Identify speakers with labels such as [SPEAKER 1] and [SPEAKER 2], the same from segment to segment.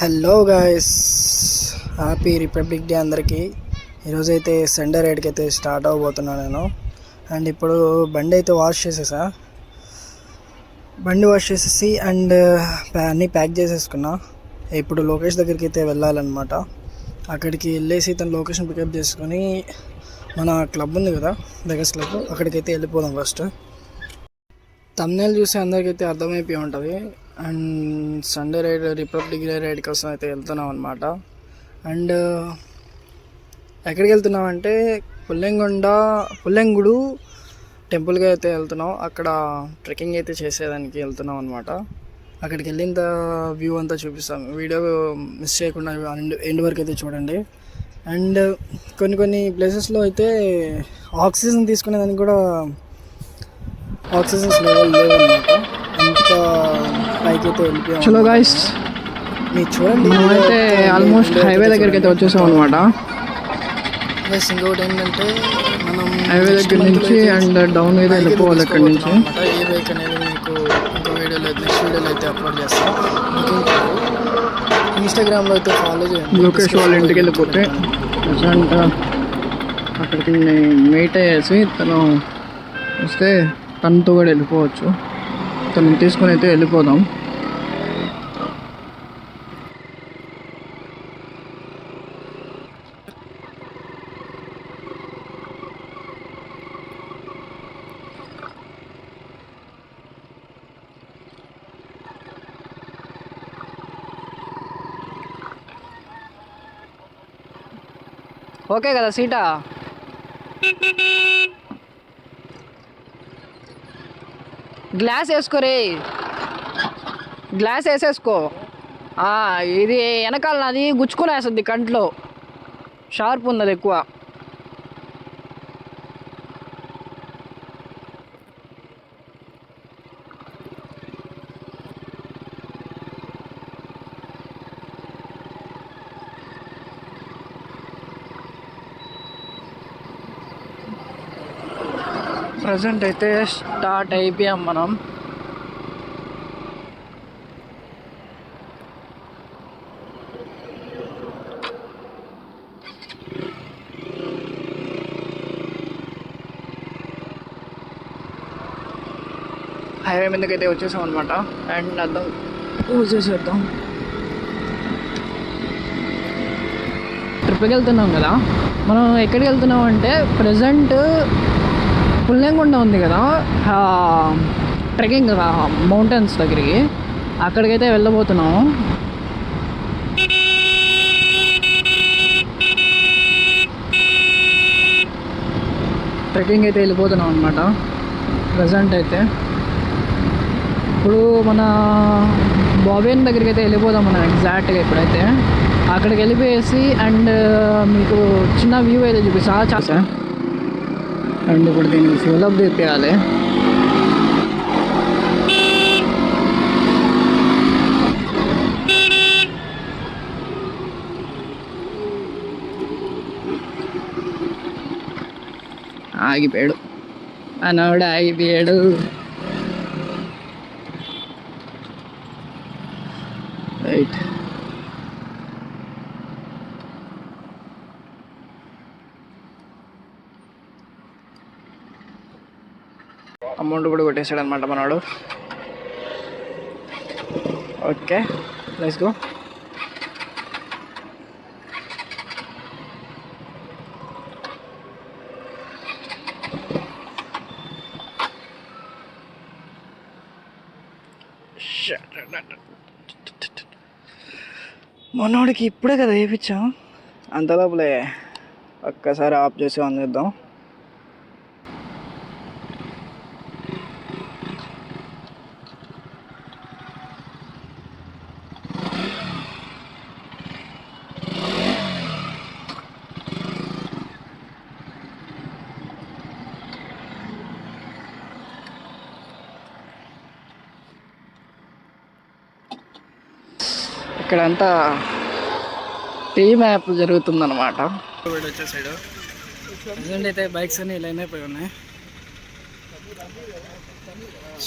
[SPEAKER 1] Hello guys, happy republic day అందరికీ. ఈరోజైతే Sunday రైడ్కి అయితే స్టార్ట్ అవ్వబోతున్నాను నేను. అండ్ ఇప్పుడు బండి అయితే వాష్ చేసేసా. బండి వాష్ చేసేసి అండ్ అన్నీ ప్యాక్ చేసేసుకున్నా. ఇప్పుడు లోకేష్ దగ్గరికి అయితే వెళ్ళాలన్నమాట. అక్కడికి వెళ్ళేసి తన లొకేషన్ పికప్ చేసుకొని మన క్లబ్ ఉంది కదా, బెగస్ క్లబ్, అక్కడికైతే వెళ్ళిపోదాం. ఫస్ట్ థంబ్నెయిల్ చూసి అందరికైతే అర్థమైపోయి ఉంటుంది. And Sunday ride, Republic Day ride కోసం అయితే వెళ్తున్నాం అనమాట. అండ్ ఎక్కడికి వెళ్తున్నామంటే పుల్లెంగుడు టెంపుల్కి అయితే వెళ్తున్నాం. అక్కడ ట్రెక్కింగ్ అయితే చేసేదానికి వెళ్తున్నాం అనమాట. అక్కడికి వెళ్ళిన వ్యూ అంతా చూపిస్తాం. వీడియో మిస్ చేయకుండా ఎండ్ వరకు అయితే చూడండి. అండ్ కొన్ని ప్లేసెస్లో అయితే ఆక్సిజన్ తీసుకునేదానికి కూడా ఆక్సిజన్ లెవెల్ లేవన్నమాట. అంత పైకి అయితే వెళ్ళిపోయాం.
[SPEAKER 2] చలో గాయ్స్,
[SPEAKER 1] మీరు చూడండి,
[SPEAKER 2] అయితే ఆల్మోస్ట్ హైవే దగ్గరికి అయితే వచ్చేసాం అనమాట.
[SPEAKER 1] ప్లస్ ఇంకొకటి ఏంటంటే మనం
[SPEAKER 2] హైవే దగ్గర నుంచి అండ్ డౌన్ అయితే వెళ్ళిపోవాలి ఇక్కడ నుంచి.
[SPEAKER 1] ఏ బైక్ అనేది మీకు ఇంకో వీడియోలో, నెక్స్ట్ వీడియోలో అయితే అప్లోడ్ చేస్తాం. ఇన్స్టాగ్రామ్లో అయితే ఫాలో చేయండి.
[SPEAKER 2] లోకేష్ వాళ్ళ ఇంటికి వెళ్ళిపోతే ప్రజెంట్ అక్కడికి మీట్ అయ్యేసి తను వస్తే తనతో కూడా వెళ్ళిపోవచ్చు. తను తీసుకొని అయితే వెళ్ళిపోదాం. ఓకే కదా సీటా? Glass వేసుకోరే, glass వేసేసుకో. ఇది వెనకాల నాది గుచ్చుకునేస్తుంది, కంట్లో షార్ప్ ఉన్నది ఎక్కువ. ప్రజెంట్ అయితే స్టార్ట్ అయిపోయాం మనం. హైవే మీదకైతే వచ్చేసాం అనమాట. అండ్ అర్థం చూసేసేద్దాం. ట్రిప్కి వెళ్తున్నాం కదా. మనం ఎక్కడికి వెళ్తున్నాం అంటే ప్రజెంట్ పుల్లెంగుండ ఉంది కదా, ట్రెక్కింగ్ మౌంటైన్స్ దగ్గరికి, అక్కడికైతే వెళ్ళబోతున్నాము. ట్రెక్కింగ్ అయితే వెళ్ళిపోతున్నాం అనమాట ప్రజెంట్ అయితే. ఇప్పుడు మన బాబేన్ దగ్గరికి అయితే వెళ్ళిపోదాం మనం ఎగ్జాక్ట్గా ఇప్పుడైతే. అక్కడికి వెళ్ళిపోయేసి అండ్ మీకు చిన్న వ్యూ అయితే చూపిస్తా. అండ్ ఇప్పుడు దీనికి ఫ్యూల్ అప్ తెప్పియాలి. ఆగిపోయాడు అన్నవాడు, ఆగిపోయాడు. రైట్, అమౌంట్ కూడా కొట్టేసాడు అనమాట మనవాడు. Okay, let's go. మనోడికి ఇప్పుడే కదా వేయించాం, అంత లోపలే ఒక్కసారి ఆఫ్ చేసి ఆన్ చేద్దాం. ఇక్కడంతా టీమ్ యాప్ జరుగుతుందన్నమాట. వచ్చే సైడ్ ప్రజెంట్ అయితే బైక్స్ అన్నీ లైన్ అయిపోయి ఉన్నాయి.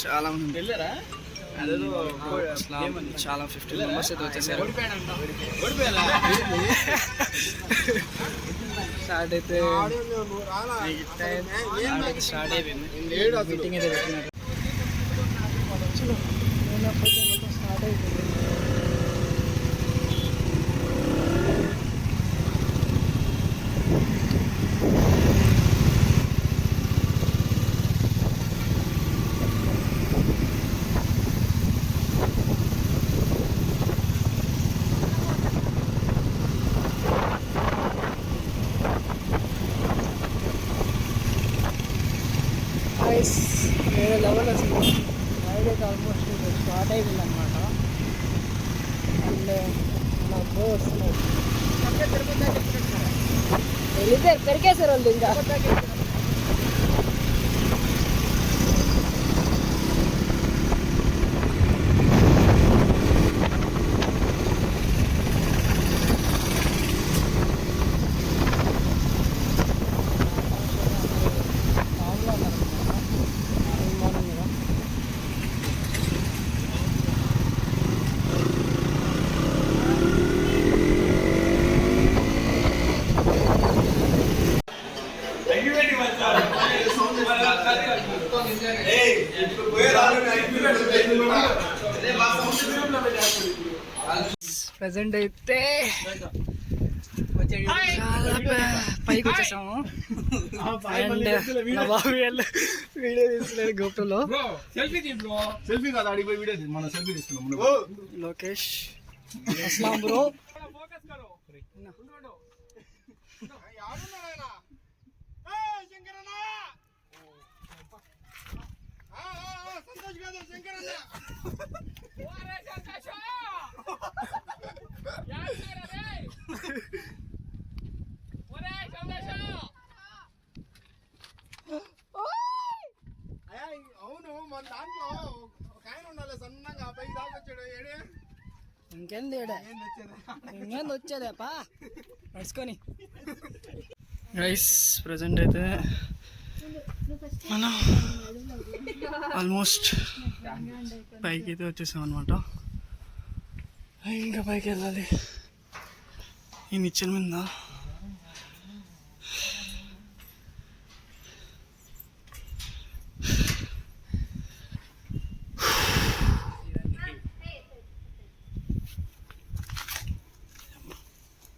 [SPEAKER 2] చాలా మంది వెళ్ళారా?
[SPEAKER 1] చాలా 15 మెంబర్స్ అయితే వచ్చేసారు. స్టార్ట్ అయితే స్టార్ట్ అయిపోయింది. మీటింగ్ అయితే పెట్టినారు. స్టార్ట్ అయిపోయింది. వేరే లెవెల్ అసలు రైడ్ అయితే ఆల్మోస్ట్ స్టార్ట్ అయిపోయింది అనమాట. అండ్ నా బ్రో వస్తున్నాడు. వెళ్ళిపోయారు, పెరికేశారు వాళ్ళు ఇంకా. ప్రజెంట్ అయితే చాలా పైకి వచ్చేసాము. అండ్ నా బాబు వీళ్ళు వీడియో తీస్తున్నారు గోప్రోలో. లోకేష్ అస్లాం బ్రో.
[SPEAKER 3] అవును, మన దాంట్లో ఒక ఆయన ఉండాలి సన్నగా పైకి దాకొచ్చాడు.
[SPEAKER 1] ఇంకేంది ఇంకేంది వచ్చేదేపా నడుచుకొని. రైస్ ప్రజెంట్ అయితే మనం ఆల్మోస్ట్ పైకి అయితే వచ్చేసాం అనమాట. ఇంకా పైకి వెళ్ళాలి. ఈ నిచ్చెన మీద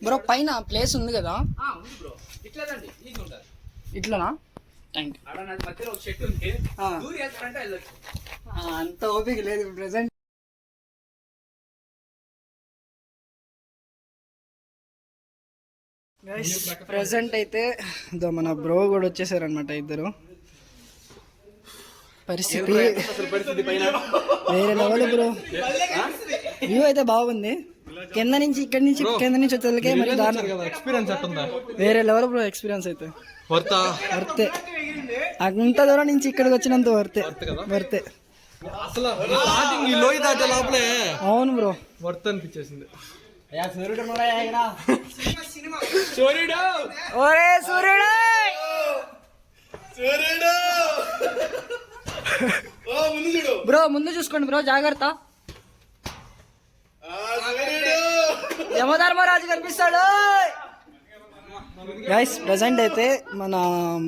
[SPEAKER 1] బ్రో పైన ప్లేస్ ఉంది కదా. ఇట్లానా? Thank you. అంత ఓపిక లేదు ప్రెసెంట్. ప్రెసెంట్ అయితే మన బ్రో కూడా వచ్చేసారనమాట ఇద్దరు. పరిస్థితి వేరే లెవెల్ బ్రో. వ్యూ అయితే బాగుంది. కింద నుంచి కింద నుంచి వచ్చేకే మరి
[SPEAKER 3] ఎక్స్పీరియన్స్ ఎట్టుందా?
[SPEAKER 1] వేరే లెవెల్ బ్రో. ఎక్స్పీరియన్స్ అయితే వర్తే. అంత దూరం నుంచి ఇక్కడికి వచ్చినంత వర్తే.
[SPEAKER 3] అసలు స్టార్టింగ్ ఈ లోయ దాటే లోపలే
[SPEAKER 1] అవును బ్రో
[SPEAKER 3] వర్త్ అనిపించేసింది.
[SPEAKER 1] బ్రో ముందు చూసుకోండి బ్రో, జాగ్రత్త. యమధర్మరాజు కనిపిస్తాడు. గైస్ ప్రెసెంట్ అయితే మన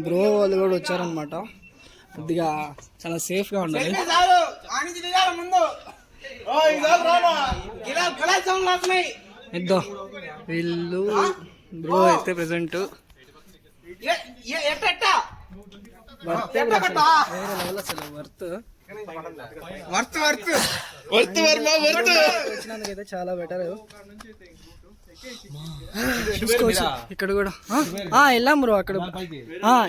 [SPEAKER 1] బ్రో వాళ్ళు కూడా వచ్చారనమాట. కొద్దిగా చాలా సేఫ్గా ఉండాలి. ఇద్దో వీళ్ళు బ్రో అయితే ప్రెసెంట్ వచ్చినందుకైతే చాలా బెటర్. చూసుకోవచ్చు ఇక్కడ కూడా వెళ్ళాం బ్రో. అక్కడ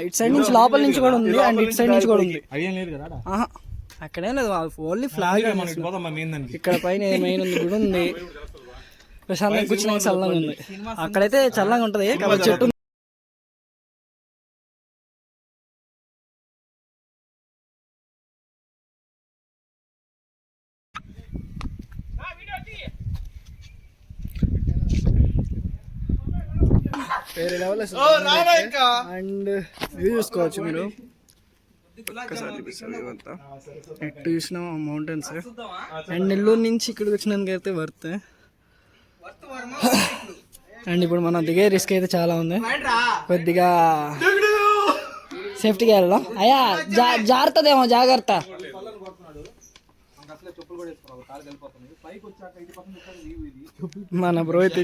[SPEAKER 1] ఇటు సైడ్ నుంచి లోపల నుంచి కూడా ఉంది అండ్ ఇటు సైడ్ నుంచి కూడా ఉంది. అక్కడేం లేదు, ఓన్లీ ఫ్లాగ్. ఇక్కడ పైన మెయిన్ ఉంది, గుడి ఉంది. ప్రశాంతంగా కూర్చున్నా చల్లంగా ఉంది. అక్కడైతే చల్లంగా ఉంటది కాబట్టి చెట్టు. వేరే లెవెల్ అండ్ వ్యూ చూసుకోవచ్చు మీరు. ఒక్కసారి చూపిస్తాను ఇవంతా. ఎటు చూసినా మౌంటైన్స్. అండ్ నెల్లూరు నుంచి ఇక్కడికి వచ్చినందుకైతే వర్త్. అండ్ ఇప్పుడు మనం దిగే రిస్క్ అయితే చాలా ఉంది, కొద్దిగా సేఫ్టీగా వెళ్దాం. అయ్యా జారుతుందేమో, జాగ్రత్త. మన బ్రో అయితే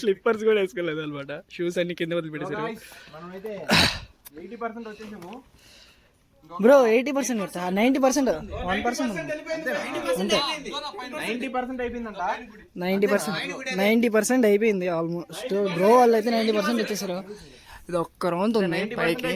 [SPEAKER 1] స్లిప్పర్స్ కూడా వేసుకోలేదు అనమాట, షూస్ అన్ని కింద వదిలి పెట్టేసారు. బ్రో 80% కొడతా, 90% 1% అంతే. 90% అయిపోయింది ఆల్మోస్ట్. బ్రో వాళ్ళు అయితే 90% వచ్చేసారు. ఇది ఒక్క రౌండ్ ఉంది పైకి.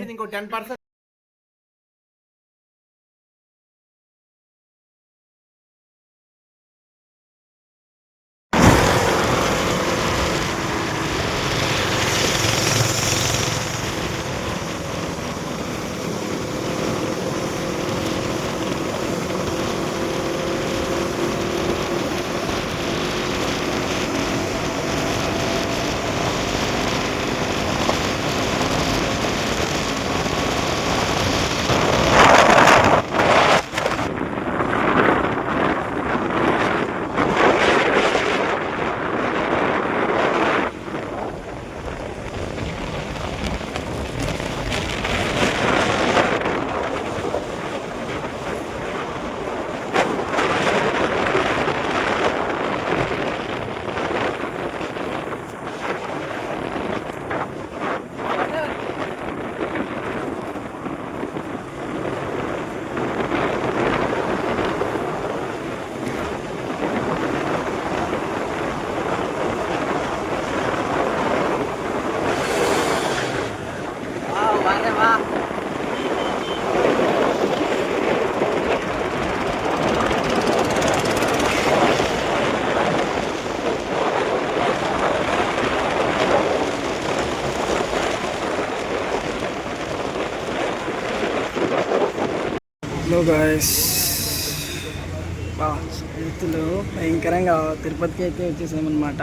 [SPEAKER 1] హలో గాయస్, రైతులు భయంకరంగా తిరుపతికి అయితే వచ్చేసామన్నమాట.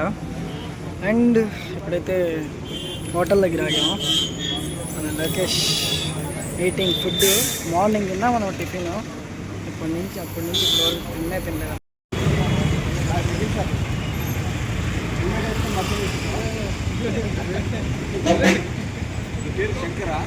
[SPEAKER 1] అండ్ ఇప్పుడైతే హోటల్ దగ్గర ఆగాము. మన లోకేష్ ఈటింగ్ ఫుడ్. మార్నింగ్ తిన్నా మనం టిఫిన్, అప్పటి నుంచి ఇప్పుడు తినలేదు. శంకరా